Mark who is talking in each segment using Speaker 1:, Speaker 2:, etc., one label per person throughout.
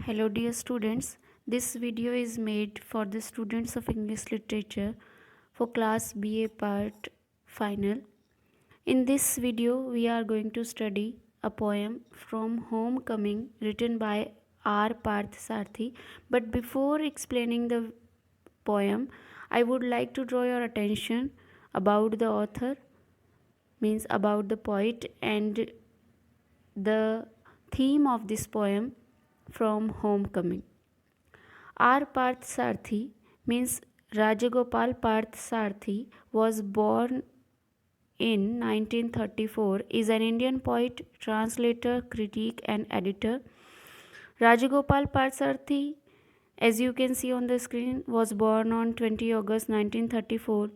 Speaker 1: Hello dear students, this video is made for the students of English Literature for class BA part final. In this video we are going to study a poem from Homecoming written by R. Parth Sarthi. But before explaining the poem, I would like to draw your attention about the author, means about the poet, and the theme of this poem from Homecoming. R. Parth Sarthi, means Rajagopal Parth Sarthi, was born in 1934, is an Indian poet, translator, critic and editor. Rajagopal Parth Sarthi, as you can see on the screen, was born on 20 August 1934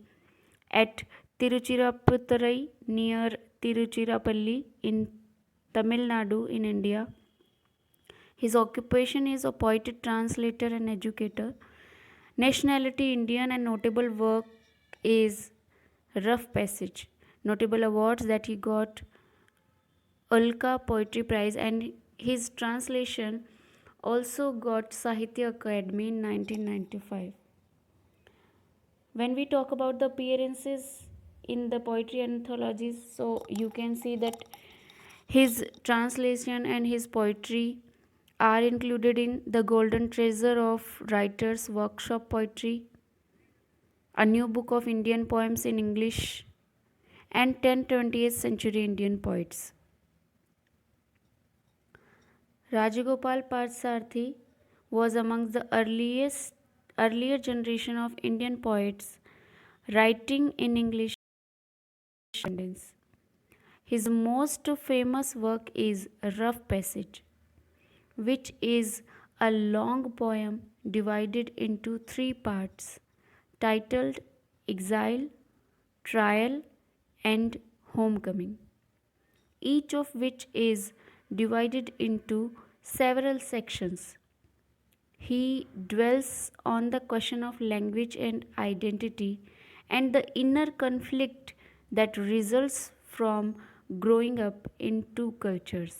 Speaker 1: at Tiruchirappalli near Tiruchirappalli in Tamil Nadu in India. His occupation is a poet, translator and educator. Nationality Indian, and notable work is Rough Passage. Notable awards that he got: Ulka Poetry Prize, and his translation also got Sahitya Akademi in 1995. When we talk about the appearances in the poetry anthologies, so you can see that his translation and his poetry are included in the Golden Treasure of Writers Workshop Poetry, a new book of Indian poems in English, and 10 20th century Indian poets. Rajagopal Parthsarthi was amongst the earlier generation of Indian poets writing in English. His most famous work is Rough Passage, which is a long poem divided into three parts titled Exile, Trial, and Homecoming, each of which is divided into several sections. He dwells on the question of language and identity and the inner conflict that results from growing up in two cultures.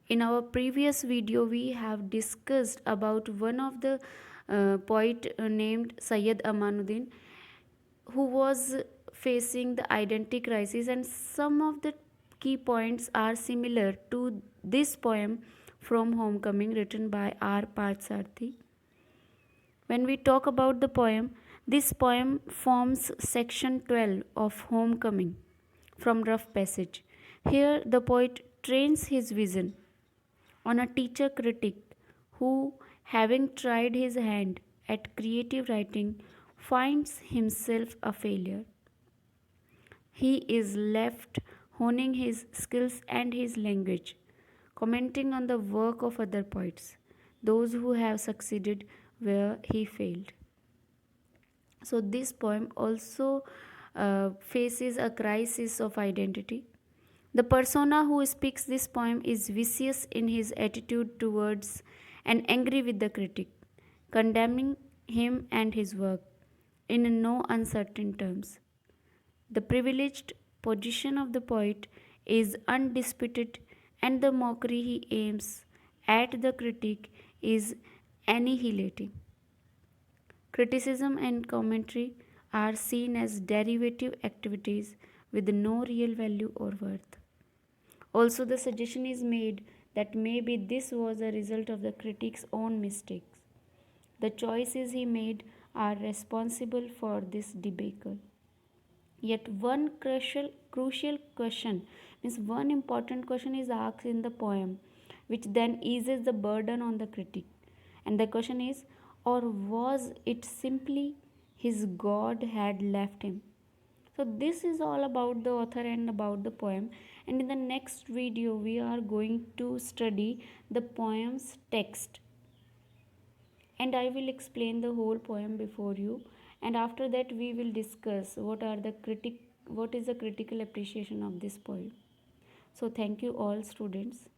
Speaker 1: In our previous video, we have discussed about one of the poet named Sayyid Amanuddin, who was facing the identity crisis, and some of the key points are similar to this poem from Homecoming written by R. Parthsarthi. When we talk about the poem, this poem forms section 12 of Homecoming from Rough Passage. Here the poet trains his vision on a teacher critic who, having tried his hand at creative writing, finds himself a failure. He is left honing his skills and his language, commenting on the work of other poets, those who have succeeded where he failed. So, this poem also faces a crisis of identity. The persona who speaks this poem is vicious in his attitude towards and angry with the critic, condemning him and his work in no uncertain terms. The privileged position of the poet is undisputed, and the mockery he aims at the critic is annihilating. Criticism and commentary are seen as derivative activities with no real value or worth. Also, the suggestion is made that maybe this was a result of the critic's own mistakes. The choices he made are responsible for this debacle. Yet one crucial question, means one important question, is asked in the poem, which then eases the burden on the critic. And the question is, or was it simply his God had left him? So this is all about the author and about the poem, and in the next video we are going to study the poem's text, and I will explain the whole poem before you, and after that we will discuss what is the critical appreciation of this poem. So thank you all students.